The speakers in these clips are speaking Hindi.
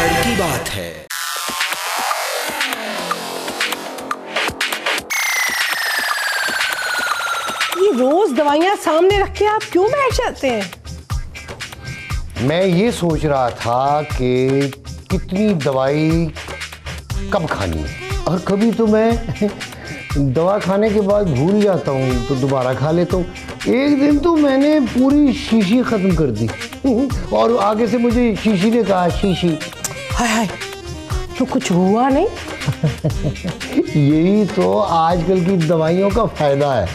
घर की बात है। ये रोज दवाइयाँ सामने रख के आप क्यों बैठ जाते हैं? मैं ये सोच रहा था कि कितनी दवाई कब खानी है, और कभी तो मैं दवा खाने के बाद भूल जाता हूँ तो दोबारा खा लेता हूँ। एक दिन तो मैंने पूरी शीशी खत्म कर दी और आगे से मुझे शीशी ने कहा, शीशी हाय हाय, तो कुछ हुआ नहीं? यही तो आजकल की दवाइयों का फायदा है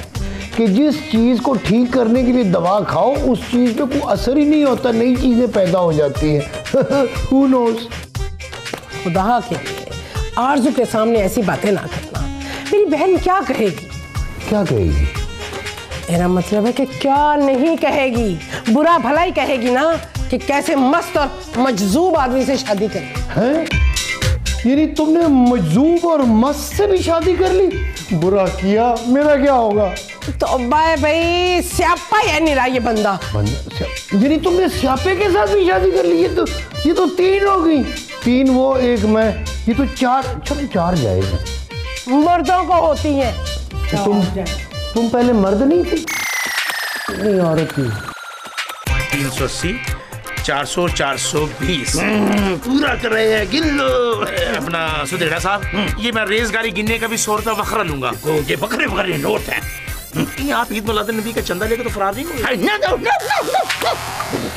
कि जिस चीज को ठीक करने के लिए दवा खाओ उस चीज पे कोई असर ही नहीं होता, नई चीजें पैदा हो जाती हैं। Who knows? खुदा के लिए आरज़ू के सामने ऐसी बातें ना करना। मेरी बहन क्या कहेगी? क्या कहेगी? मेरा मतलब है कि क्या नहीं कहेगी, बुरा भला ही कहेगी ना कि कैसे मस्त और मजजूब आदमी से शादी कर हैं? यानी तुमने मजजूब और मस्त से भी शादी कर ली? बुरा किया, मेरा क्या होगा? तो भाई स्यापा है निरा ये बंदा। यानी तुमने स्यापे के साथ भी शादी कर ली? ये तो 3 हो गई। 3 वो, 1 मैं, ये तो 4। चलो 4 जाएगा। मर्दों को होती है। तुम पहले मर्द नहीं थी? नहीं, औरत थी। 380, 400, 420 पूरा कर रहे हैं। गिन लो अपना सुधेड़ा साहब। ये मैं रेस गाड़ी गिनने का भी 100 रुपया बकरा लूंगा। ये बकरे नोट है। आप ईद मिलाद नबी का चंदा लेकर तो फरार नहीं हुए।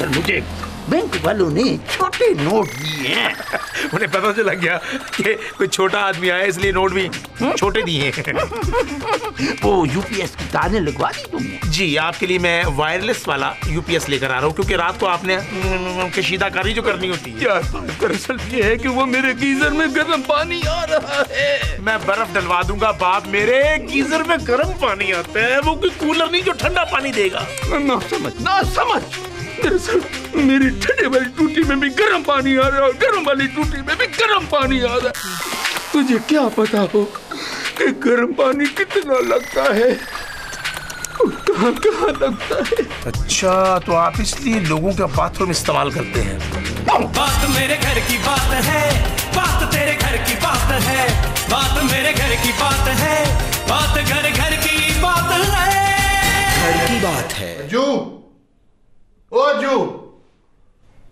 मुझे बैंक वालों ने छोटे नोट दिए हैं। उन्हें पता तो लग गया कि कोई छोटा आदमी आया, इसलिए नोट भी छोटे दिए हैं। वो यूपीएस की तारें लगवा दी तुमने? जी, आपके लिए मैं वायरलेस वाला यूपीएस लेकर आ रहा हूँ, क्योंकि रात को आपने कशीदाकारी जो करनी होती है। यार, दरअसल ये है कि वो मेरे गीजर में गर्म पानी आ रहा है। मैं बर्फ डलवा दूंगा बाप, मेरे गीजर में गर्म पानी आता है। वो कोई कूलर नहीं जो ठंडा पानी देगा। ना समझ। दरअसल मेरी ठंडे वाली टूटी में भी गर्म पानी आ रहा है, गर्म वाली टूटी में भी गर्म पानी आ रहा है। तुझे क्या पता हो कि गर्म पानी कितना लगता है, कहाँ लगता है? अच्छा, तो आप इसलिए लोगों का बाथरूम इस्तेमाल करते हैं। बात मेरे घर की बात है, बात तेरे घर की बात है, बात मेरे घर की बात है, बात घर की बात है। घर की बात है। ओ अज्जू,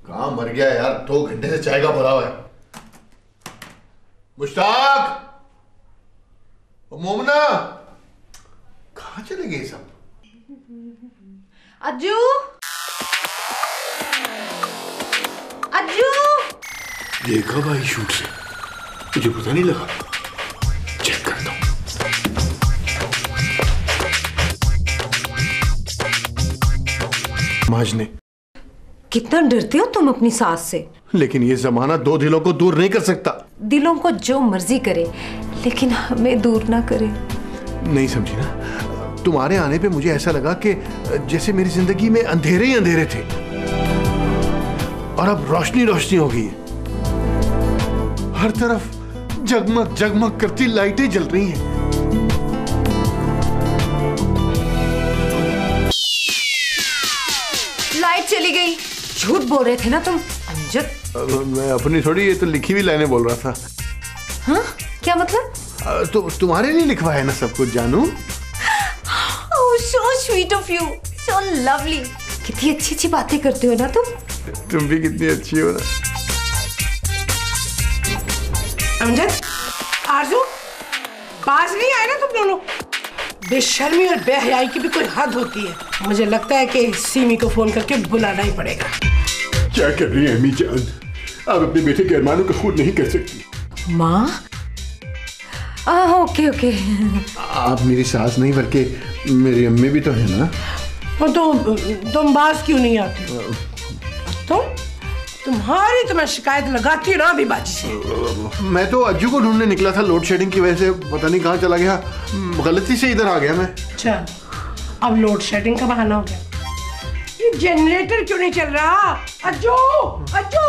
कहाँ मर गया यार? 2 घंटे से चाय का भरा हुआ है। मुश्ताक, मोमना, कहाँ चले गए सब? अज्जू, अज्जू, देखा भाई शूट से, मुझे पता नहीं लगा। चेक करता हूँ। माजने, कितना डरते हो तुम अपनी सास से? लेकिन ये जमाना 2 दिलों को दूर नहीं कर सकता। दिलों को जो मर्जी करे, लेकिन हमें दूर ना करे। नहीं समझी ना? तुम्हारे आने पे मुझे ऐसा लगा कि जैसे मेरी जिंदगी में अंधेरे ही अंधेरे थे और अब रोशनी रोशनी हो गई है। हर तरफ जगमग जगमग करती लाइटें जल रही हैं। लाइट चली गई। झूठ बोल रहे थे ना तुम अमजद। मैं अपनी थोड़ी, ये तो लिखी हुई लाइनें बोल रहा था। हाँ, क्या मतलब? तो तुम्हारे लिए लिखवाया ना सब कुछ जानू। Oh, so sweet of you, so lovely. कितनी अच्छी अच्छी बातें करते हो ना तुम भी कितनी अच्छी हो ना। अमजद, आरज़ू, बाज नहीं आए ना तुम दोनों? बेशर्मी और बेहयाई की भी कोई हद होती है। मुझे लगता है कि सीमी को फोन करके बुलाना ही पड़ेगा। क्या कर रही है अम्मी जान? आप अपने बेटे के अरमानों को खुद नहीं कर सकती। माँ? ओके। आप मेरी सास नहीं बल्कि मेरी अम्मी भी तो है ना। तो तुम बाज क्यों नहीं आती? तुम्हारी तो मैं शिकायत लगाती रहा अभी बाजी से। मैं तो अज्जू को ढूंढने निकला था, लोड शेडिंग की वजह से पता नहीं कहाँ चला गया। गलती से इधर आ गया मैं। अच्छा, अब लोड शेडिंग का बहाना हो गया। ये जनरेटर क्यों नहीं चल रहा? अज्जू, अज्जू।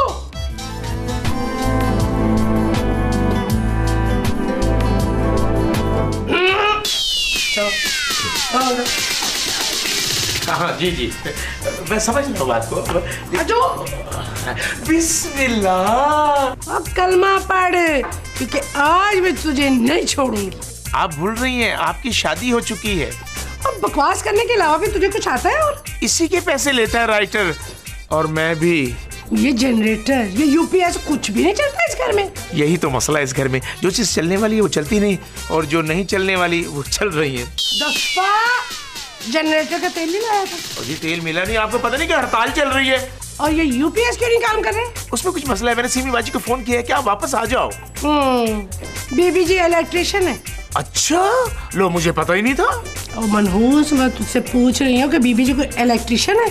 कहाँ हाँ जी जी, मैं समझ रहा हूँ बात को। अज्जू बिस्मिल्लाह। अब कलमा पढ़, क्योंकि आज मैं तुझे नहीं छोड़ूंगी। आप भूल रही हैं आपकी शादी हो चुकी है। अब बकवास करने के अलावा भी तुझे कुछ आता है? और इसी के पैसे लेता है राइटर, और मैं भी। ये जनरेटर, ये यूपीएस, कुछ भी नहीं चलता इस घर में। यही तो मसला है इस घर में, जो चीज चलने वाली है वो चलती नहीं, और जो नहीं चलने वाली वो चल रही है। दफा जनरेटर का तेल नहीं लाया था। और ये तेल मिला नहीं, आपको पता नहीं कि हड़ताल चल रही है। और ये यूपीएस क्यों नहीं काम कर रहे? उसमें कुछ मसला है, मैंने सीमी बाजी को फोन किया है कि आप वापस आ जाओ। बीबी जी इलेक्ट्रिशियन है। अच्छा, लो मुझे पता ही नहीं था। और मनहूस, मैं तुझसे पूछ रही हूँ कि बीबी जी कोई इलेक्ट्रिशियन है?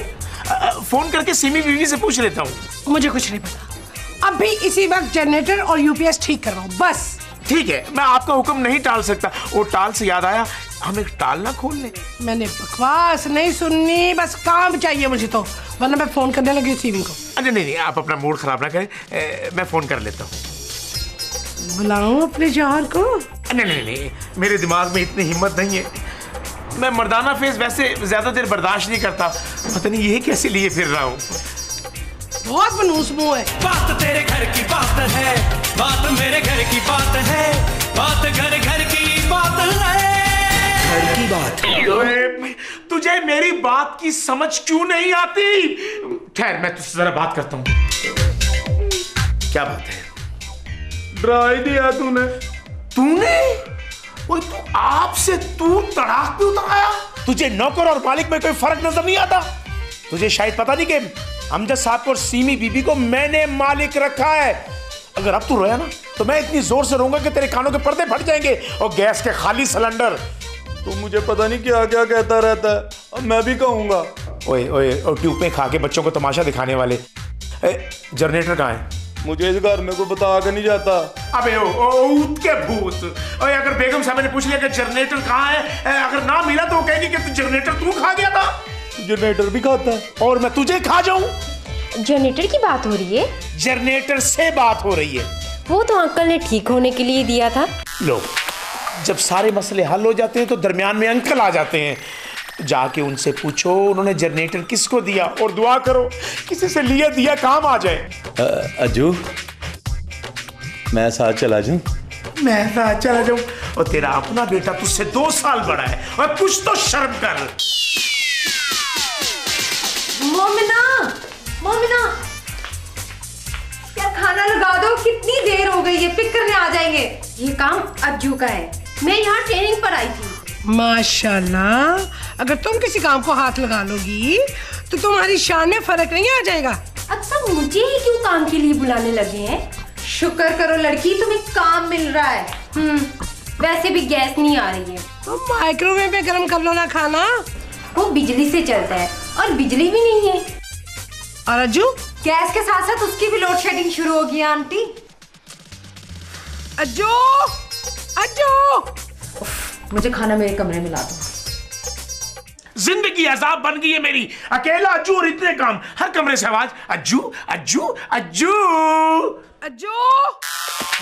फोन करके सीमी बीवी से पूछ लेता हूँ। मुझे कुछ नहीं पता। अभी इसी वक्त जनरेटर और यूपीएस ठीक कर रहा हूँ, बस। ठीक है, मैं आपका हुक्म नहीं टाल सकता। वो टाल से याद आया, हम एक टाल ना खोल लें। मैंने बकवास नहीं सुननी, बस काम चाहिए मुझे तो, वरना मैं फोन करने लगी सीमी को। अरे नहीं, आप अपना मूड खराब ना करें, मैं फोन कर लेता हूँ। बुलाऊं अपने जौहर को? नहीं, मेरे दिमाग में इतनी हिम्मत नहीं है। मैं मर्दाना फेस वैसे ज्यादा देर बर्दाश्त नहीं करता, पता नहीं ये कैसे लिए फिर रहा हूँ। बहुत मनहूस मुंह है। बात तेरे घर की बात है, बात मेरे घर की बात है, बात घर घर की बात है। घर की बात है। तुझे मेरी बात की समझ क्यों नहीं आती? ठहर, मैं तुझसे जरा बात करता हूँ। क्या बात है? डरा ही दिया तूने। वो तू आपसे तू तड़ाक पे उतर आया। तुझे नौकर और मालिक में कोई फर्क नजर नहीं आता? तुझे शायद पता नहीं कि अमजद साहब को और सीमी बीबी को मैंने मालिक रखा है। अगर अब तू रोया ना तो मैं इतनी जोर से रोऊंगा कि तेरे कानों के पर्दे फट जाएंगे, और गैस के खाली सिलेंडर। तू मुझे पता नहीं क्या क्या कहता रहता है, अब मैं भी कहूंगा। ओए और ट्यूब में खा के बच्चों को तमाशा दिखाने वाले। जनरेटर कहाँ है? मुझे इस घर में कोई बता के नहीं जाता। अबे ऊत के भूत। और अगर बेगम साहब ने पूछ लिया कि जनरेटर कहाँ है, अगर ना मिला तो वो कहेगी कि जनरेटर तू खा गया था। जनरेटर भी खाता है और मैं तुझे खा जाऊं? जनरेटर की बात हो रही है? जनरेटर से बात हो रही है। वो तो अंकल ने ठीक होने के लिए दिया था। लो, जब सारे मसले हल हो जाते हैं तो दरमियान में अंकल आ जाते हैं। जाके उनसे पूछो उन्होंने जनरेटर किसको दिया, और दुआ करो किसी से लिया दिया काम आ जाए। अज्जू, मैं साथ चला जाऊं? मैं साथ चला जाऊं? और तेरा अपना बेटा तुझसे 2 साल बड़ा है, और कुछ तो शर्म कर। मोमिना यार, खाना लगा दो, कितनी देर हो गई है, पिक करने आ जाएंगे। ये काम अज्जू का है, मैं यहाँ ट्रेनिंग पर आई थी। माशाल्लाह, अगर तुम किसी काम को हाथ लगा लोगी तो तुम्हारी शान में फर्क नहीं आ जाएगा। अच्छा, मुझे ही क्यों काम के लिए बुलाने लगे हैं? शुक्र करो लड़की, तुम्हें काम मिल रहा है। वैसे भी गैस नहीं आ रही है तो माइक्रोवेव में गर्म कर लो ना खाना। वो बिजली से चलता है, और बिजली भी नहीं है। और अज्जू, गैस के साथ साथ उसकी भी लोड शेडिंग शुरू होगी आंटी। अज्जू, अज्जू, मुझे खाना मेरे कमरे में ला दो। जिंदगी अजाब बन गई है मेरी, अकेला अज्जू और इतने काम, हर कमरे से आवाज अज्जू अज्जू अज्जू अज्जू।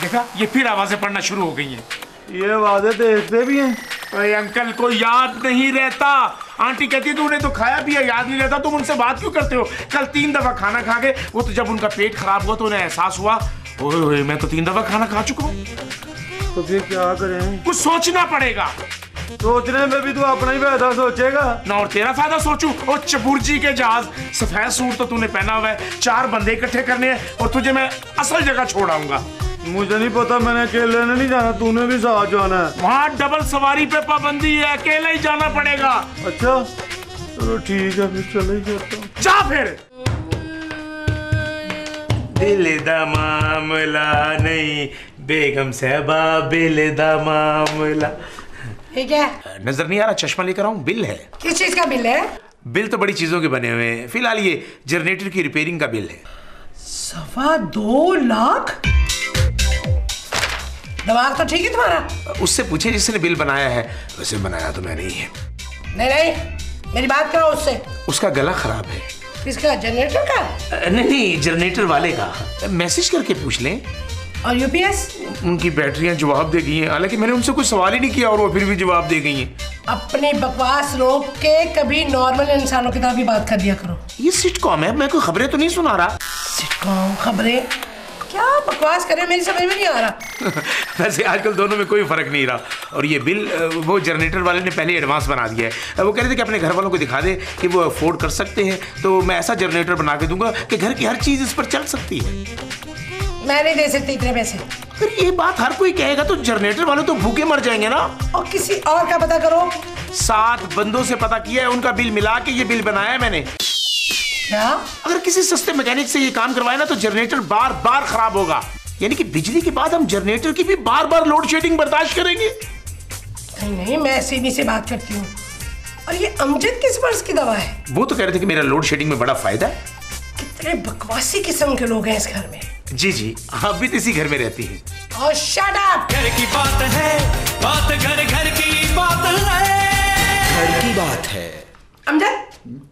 देखा, ये फिर आवाजें पड़ना शुरू हो गई हैं। ये आवाजें देखते भी हैं? अरे अंकल को याद नहीं रहता। आंटी कहती है तूने तो खाया भी है, याद नहीं रहता, तुम उनसे बात क्यों करते हो? कल 3 दफा खाना खा गए, वो तो जब उनका पेट खराब हुआ तो उन्हें एहसास हुआ, ओए मैं तो 3 दफा खाना खा चुका हूँ। तो फिर क्या करें? कुछ सोचना पड़ेगा। सोचने में भी तू अपना ही फायदा सोचेगा ना, और तेरा फायदा सोचूं? और चबुर्जी के जहाज, सफेद सूट तो तूने पहना हुआ है, 4 बंदे इकट्ठे करने हैं, और तुझे मैं असल जगह छोड़ आऊंगा। मुझे नहीं पता, मैंने अकेले नहीं जाना, तूने भी साथ जाना है। वहाँ डबल सवारी पे पाबंदी है, अकेला ही जाना पड़ेगा। अच्छा चलो ठीक है, फिर चले ही जाता हूँ। जा फिर। दिल दा मामला नहीं बेगम साहबा, बिल दा मामला। ठीक है, नजर नहीं आ रहा? चश्मा लेकर आऊं? बिल है। किस चीज का बिल है? बिल तो बड़ी चीजों के बने हुए हैं, फिलहाल ये जनरेटर की रिपेयरिंग का बिल है। 2.25 लाख? दिमाग तो ठीक है तुम्हारा? उससे पूछे जिसने बिल बनाया है, वैसे बनाया तो मैंने ही है। नहीं, मेरी बात करो उससे। उसका गला खराब है। किसका? जनरेटर का? नहीं, जनरेटर वाले का। मैसेज करके पूछ लें। और यूपीएस? उनकी बैटरियां जवाब दे गई हैं, हालांकि मैंने उनसे कोई सवाल ही नहीं किया और वो फिर भी जवाब दे गई हैं। अपनी बकवास रोक के कभी नॉर्मल इंसानों की तरह भी बात कर लिया करो। ये सिटकॉम है, मैं कोई खबरें तो नहीं सुना रहा। सिटकॉम खबरें क्या बकवास करे, मेरी समझ में नहीं आ रहा। वैसे आजकल दोनों में कोई फर्क नहीं रहा। और ये बिल वो जनरेटर वाले ने पहले एडवांस बना दिया है। वो कह रहे थे कि अपने घर वालों को दिखा दे कि वो अफोर्ड कर सकते हैं, तो मैं ऐसा जनरेटर बना के दूंगा कि घर की हर चीज इस पर चल सकती है। मैं नहीं दे सकती इतने पैसे। अगर ये बात हर कोई कहेगा तो जनरेटर वाले तो भूखे मर जाएंगे ना। और किसी और का पता करो। 7 बंदों से पता किया है, उनका बिल मिला के ये बिल बनाया है मैंने। क्या? अगर किसी सस्ते मैकेनिक से ये काम करवाए ना तो जनरेटर बार बार खराब होगा। यानी कि बिजली के बाद हम जनरेटर की भी बार बार लोड शेडिंग बर्दाश्त करेंगे। नहीं, मैं सीधी से बात करती हूँ। और ये अमजद किस वर्ष की दवा है? वो तो कह रहे थे कि मेरा लोड शेडिंग में बड़ा फायदा है। कितने बकवासी किस्म के लोग हैं इस घर में। जी जी, आप भी तो इसी घर में रहती हैं। और शट अप। घर की बात है, बात घर घर की बात है, घर की बात है। अमजद,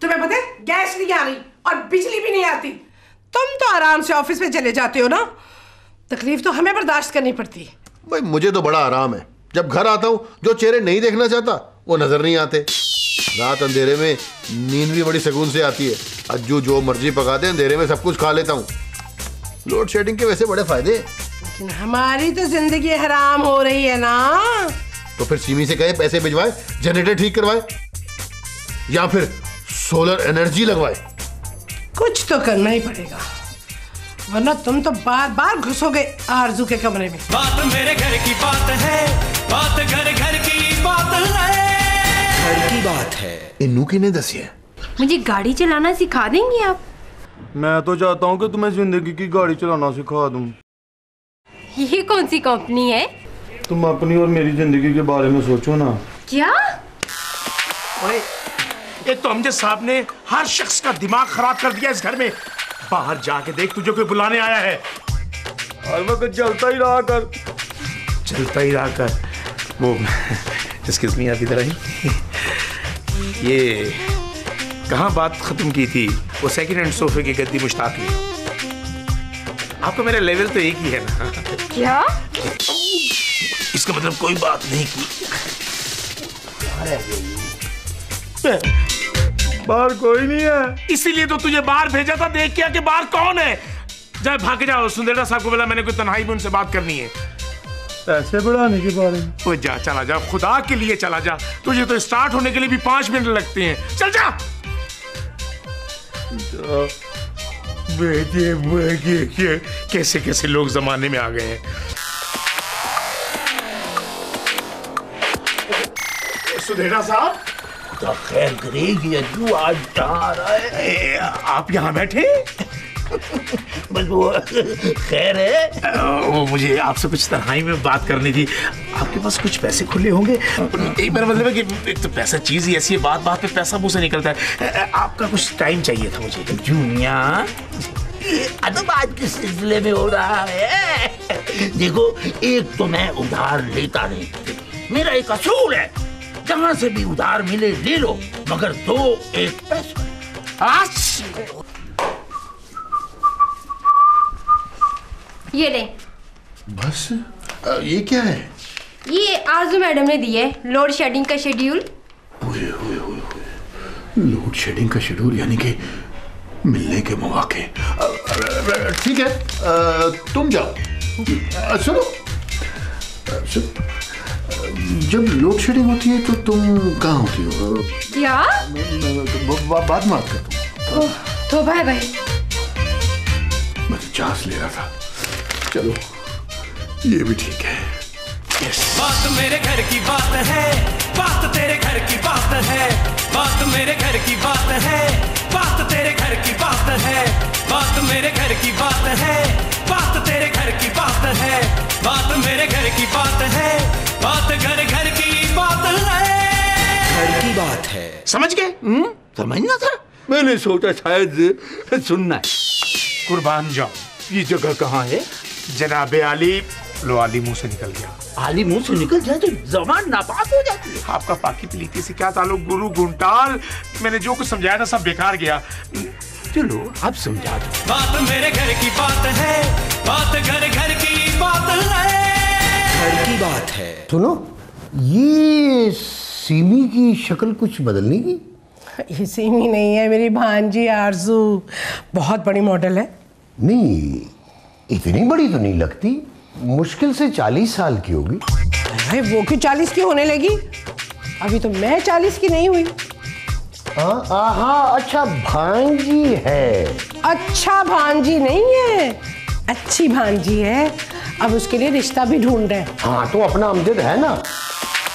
तुम्हें पता है गैस नहीं आ रही और बिजली भी नहीं आती। तुम तो आराम से ऑफिस में चले जाते हो ना, तकलीफ तो हमें बर्दाश्त करनी पड़ती है। भाई मुझे तो बड़ा आराम है, जब घर आता हूँ जो चेहरे नहीं देखना चाहता वो नजर नहीं आते। रात अंधेरे में नींद भी बड़ी सुकून से आती है। अज्जू जो मर्जी पका दे, अंधेरे में सब कुछ खा लेता हूँ। लोड शेडिंग के वैसे बड़े फायदे। लेकिन हमारी तो जिंदगी हराम हो रही है ना। तो फिर सिमी से कहे पैसे भिजवाए, जनरेटर ठीक करवाए, या फिर सोलर एनर्जी लगवाए। कुछ तो करना ही पड़ेगा, वरना तुम तो बार बार घुसोगे आरजू के कमरे में। बात मेरे घर की बात है, बात घर घर की बात है, घर की बात है। इन्नू की ने दसी है। मुझे गाड़ी चलाना सिखा देंगे आप? मैं तो चाहता हूँ कि तुम्हें जिंदगी की गाड़ी चलाना सिखा दूँ। ये कौन सी कंपनी है? तुम अपनी और मेरी जिंदगी के बारे में सोचो ना। क्या? एक तो अमजद साहब ने हर शख्स का दिमाग खराब कर दिया इस घर में। बाहर जाके देख, तुझे कोई बुलाने आया है। हर वक्त चलता ही रहा कर। चलता ही रहा कर। वो एक्सक्यूज मी, आप इधर आई। ये कहाँ बात खत्म की थी? वो सेकंड हैंड सोफे की गद्दी मुश्ताक ली। आपको मेरा लेवल तो एक ही है ना। क्या? इसका मतलब कोई बात नहीं की। बाहर कोई नहीं है, इसीलिए तो तुझे बाहर भेजा था। देख के आके बाहर कौन है। जाए भाग जाओ, सुंदरता साहब को बोला मैंने कोई तन्हाई में उनसे बात करनी है। पैसे बढ़ाने के बारे में। वो जा, चला जा, खुदा के लिए चला जा। तुझे तो स्टार्ट होने के लिए भी 5 मिनट लगते हैं। चल जा। कैसे कैसे लोग जमाने में आ गए हैं। सुधेरा साहब, तो खैर करेगी अज्जू, आज कहाँ रहा है? आप यहाँ बैठे? बस वो खैर है। वो मुझे आपसे कुछ तन्हाई में बात करनी थी। आपके पास कुछ पैसे खुले होंगे? एक मेरा मतलब है कि एक तो पैसा चीज ही ऐसी है, बात बात पे पैसा मुंह से निकलता है। आपका कुछ टाइम चाहिए था मुझे। जूनिया, अदब आज किस सिलसिले में हो रहा है? देखो, एक तो मैं उधार लेता नहीं, मेरा एक असूल है, जहां से भी उधार मिले ले लो, मगर दो एक पैसा। ये ले। बस ये क्या है? ये आरजू मैडम ने दी है, लोड शेडिंग का शेड्यूल। लोड शेडिंग का शेड्यूल, यानी कि मिलने के मौके। ठीक है, तुम जाओ। सुनो, जब लोड शेडिंग होती है तो तुम कहाँ होती हो? क्या? बात मत कर। तो बाय बाय। मैं तो चांस ले रहा था। चलो, ये भी ठीक है। बात मेरे घर की बात है, बात तेरे घर की बात है, बात मेरे घर की बात है, बात तेरे घर की बात है, बात मेरे घर की बात है, बात तेरे घर की बात है, बात मेरे घर की बात है, बात घर घर की बात है, घर की बात है। समझ गए? समझना था, मैंने सोचा शायद सुनना है। कुर्बान जाओ। ये जगह कहाँ है? जनाबे आली। लो, आली मुंह से निकल गया। आली मुंह से निकल जाए तो जबान नापाक हो जाती है। आपका पाकी पलीती से क्या ताल्लुक? गुरु गुंटाल, मैंने जो कुछ समझाया था सब बेकार गया। चलो अब समझा दो। बात मेरे घर की बात है, बात घर घर की बात है, घर की बात है। सुनो, ये सीमी की शक्ल कुछ बदलने की? ये सीमी नहीं है, मेरी भांजी आरजू, बहुत बड़ी मॉडल है। नहीं, इतनी बड़ी तो नहीं लगती, मुश्किल से 40 साल की होगी। अरे वो क्यों 40 की होने लगी? अभी तो मैं 40 की नहीं हुई। हाँ, अच्छा भांजी है। अच्छा भांजी नहीं है, अच्छी भांजी है। अब उसके लिए रिश्ता भी ढूंढ रहे हैं। हाँ तो अपना अमजद है ना,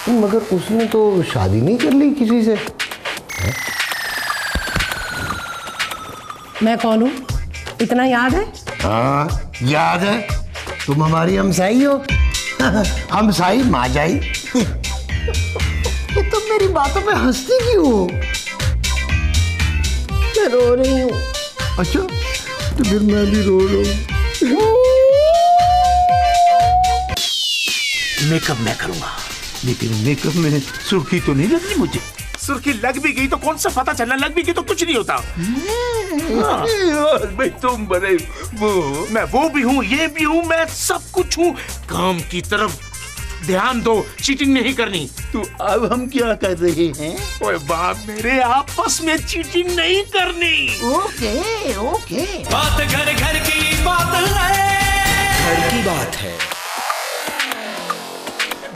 मगर उसने तो शादी नहीं कर ली किसी से। मैं कौन हूँ इतना याद है? हाँ याद है, तुम हमारी हमसाई हो। हमसाई माजाई। ये तुम मेरी बातों पे हंसती क्यों हो? मैं रो रही हूँ। अच्छा तो फिर मैं भी रो रहा हूँ। मेकअप मैं करूंगा, लेकिन मेकअप में सुर्खी तो नहीं लगनी मुझे। सुर्खी लग भी गई तो कौन सा पता चलना, लग भी गई तो कुछ नहीं होता। भाई तुम बड़े वो, मैं वो भी हूँ, ये भी हूँ, मैं सब कुछ हूँ। काम की तरफ ध्यान दो, चीटिंग नहीं करनी। तो अब हम क्या कर रहे हैं? ओए बाप मेरे, आपस में चीटिंग नहीं करनी। Okay okay. बात घर घर की बात है, घर की बात है।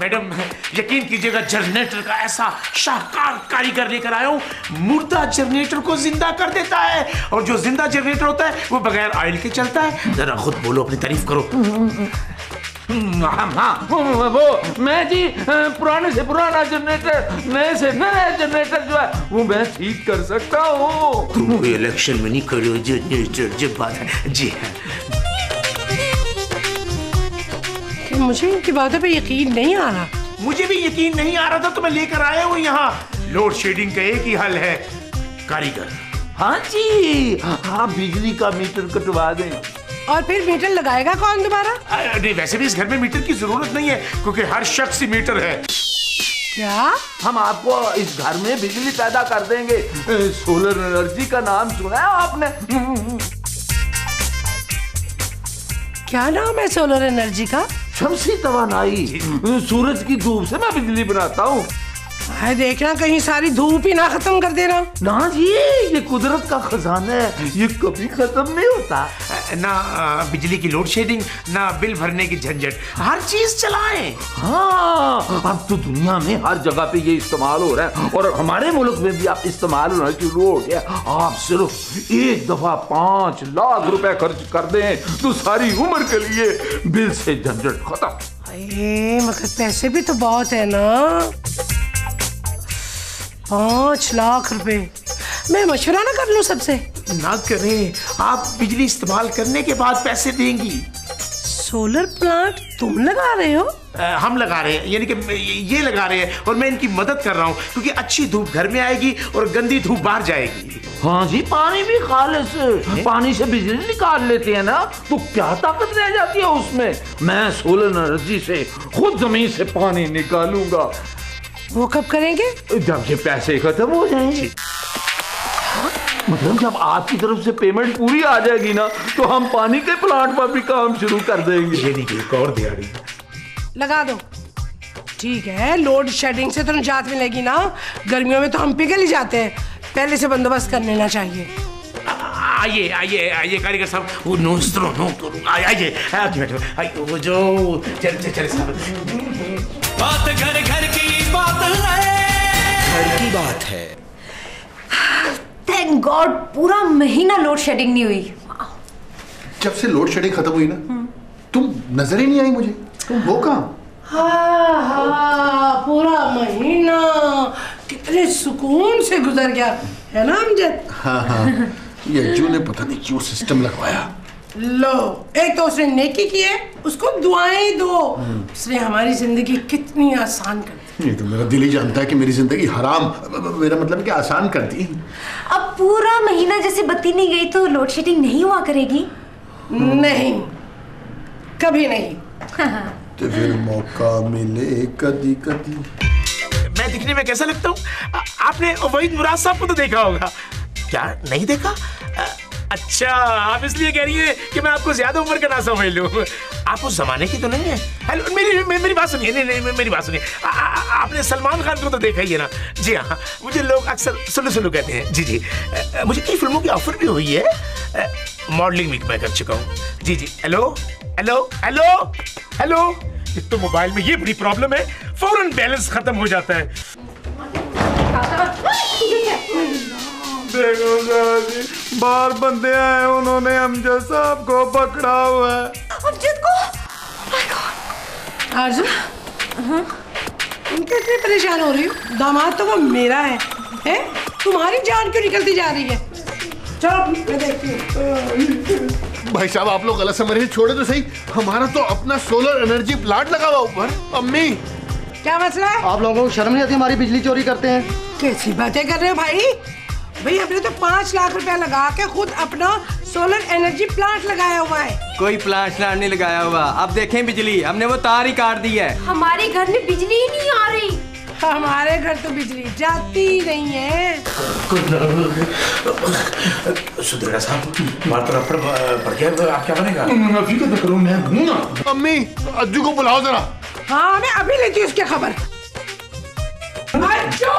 मैडम यकीन कीजिएगा, जनरेटर का ऐसा शाहकार कारीगर लेकर आया हूँ, मुर्दा जनरेटर को जिंदा कर देता है। और जो जिंदा जनरेटर होता है वो बगैर ऑयल के चलता है। जरा खुद बोलो, अपनी तारीफ करो। हाँ वो मैं जी पुराने से पुराना जनरेटर, नए से नया जनरेटर जो है वो मैं ठीक कर सकता हूँ। तुम इलेक्शन में नहीं खड़े हो जनरेटर, जो बात है जी है। मुझे इनकी बातों पे यकीन नहीं आ रहा। मुझे भी यकीन नहीं आ रहा था तो मैं लेकर आया हूँ यहाँ। लोड शेडिंग का एक ही हल है, कारीगर। हाँ जी, हाँ बिजली का मीटर कटवा दें। और फिर मीटर लगाएगा कौन दोबारा? नहीं वैसे भी इस घर में मीटर की जरूरत नहीं है, क्योंकि हर शख्स ही मीटर है। क्या? हम आपको इस घर में बिजली पैदा कर देंगे। सोलर एनर्जी का नाम सुना है आपने? क्या नाम है सोलर एनर्जी का? शमसी तवानाई, सूरज की धूप से मैं बिजली बनाता हूँ। देखना कहीं सारी धूप ही ना खत्म कर देना। ना जी, ये कुदरत का खजाना है, ये कभी खत्म नहीं होता। ना बिजली की लोड शेडिंग, ना बिल भरने की झंझट, हर चीज चलाएं। हाँ अब तो दुनिया में हर जगह पे ये इस्तेमाल हो रहा है और हमारे मुल्क में भी आप इस्तेमाल होना शुरू हो गया। आप सिर्फ एक दफा 5 लाख रुपए खर्च कर दें तो सारी उम्र के लिए बिल से झंझट खत्म। मगर पैसे भी तो बहुत है ना, 5 लाख रुपए। मैं मशवरा ना कर लूं सबसे? ना करें, आप बिजली इस्तेमाल करने के बाद पैसे देंगी। सोलर प्लांट तुम लगा रहे हो? हम लगा रहे हैं, यानी कि ये लगा रहे हैं और मैं इनकी मदद कर रहा हूँ, क्योंकि अच्छी धूप घर में आएगी और गंदी धूप बाहर जाएगी। हाँ जी, पानी भी खालिस, पानी से बिजली निकाल लेते हैं ना, तो क्या ताकत रह जाती है उसमें। मैं सोलर एनर्जी से खुद जमीन से पानी निकालूंगा। वो कब करेंगे? जब ये पैसे खत्म हो जाएंगे। मतलब जब आपकी तरफ से पेमेंट पूरी आ जाएगी ना, तो हम पानी के प्लांट पर भी काम शुरू कर देंगे। ये नहीं, एक और दिहाड़ी लगा दो। ठीक है, लोड शेडिंग से तो निजात मिलेगी ना, गर्मियों में तो हम पिघल ही जाते हैं। पहले से बंदोबस्त कर लेना चाहिए। आइए आइए आइए कारीगर साहब, वो नो आइए वो जो चल साहब। बात घर घर की बात है, घर की बात है। थैंक गॉड पूरा महीना लोड शेडिंग नहीं हुई। जब से लोड शेडिंग खत्म हुई ना, तुम नजर ही नहीं आई मुझे। तुम वो कहाँ? हाँ, पूरा महीना कितने सुकून से गुजर गया है ना अमजद? हाँ ये अज्जू ने पता नहीं क्यों सिस्टम लगवाया। लो, एक तो उसने नेकी की है, उसको दुआएं दो। उसने हमारी जिंदगी कितनी आसान कर दी। ये तो मेरा दिल ही जानता है कि मेरी जिंदगी हराम, मेरा मतलब कि आसान कर दी। अब पूरा महीना जैसे बत्ती नहीं गई तो लोड शेडिंग नहीं हुआ करेगी? नहीं, कभी नहीं। तो फिर मौका मिले कदी कदी। मैं दिखने में कैसा लगता हूँ? आपने वहीद मुराद साहब को तो देखा होगा। क्या नहीं देखा? अच्छा, आप इसलिए कह रही हैं कि मैं आपको ज्यादा उम्र का ना समझ लूं। आप उस जमाने की तो नहीं है। हेलो, मेरी बात सुनिए। नहीं, मेरी बात सुनिए। आपने सलमान खान को तो देखा ही है ना? जी हाँ, मुझे लोग अक्सर सुल्लू कहते हैं। जी मुझे कई फिल्मों की ऑफर भी हुई है। मॉडलिंग भी मैं कर चुका हूँ। जी हेलो। एक तो मोबाइल में ये बड़ी प्रॉब्लम है, फौरन बैलेंस खत्म हो जाता है। देखो जी, बाहर बंदे आए, उन्होंने अमजद साहब को पकड़ा हुआ है। अमजद को? आरज़ू, तुम कितनी परेशान हो रही हो? दामाद तो वो मेरा है? तुम्हारी जान क्यों निकलती जा रही है? चलो मैं देखती हूँ। भाई साहब, आप लोग गलत समझ रहे, छोड़े तो सही। हमारा तो अपना सोलर एनर्जी प्लांट लगा हुआ ऊपर। अम्मी, क्या मसला है? आप लोगों को शर्म नहीं आती हमारी बिजली चोरी करते हैं? कैसी बातें कर रहे हो भाई? हमने तो 5 लाख रुपया लगा के खुद अपना सोलर एनर्जी प्लांट लगाया हुआ है। कोई प्लांट नहीं लगाया हुआ। अब देखें बिजली, हमने वो तार ही काट दी है। हमारे घर में बिजली ही नहीं आ रही। हमारे घर तो बिजली जाती ही नहीं है। सुधीरा साहब, तुम्हारा तरफ पड़ गया, आप क्या बनेगा? अभी तो करूँ मैं हूँ ना। अम्मी, अज्जू को बुलाओ जरा। हाँ, मैं अभी लेती हूँ उसकी खबर। अज्जू!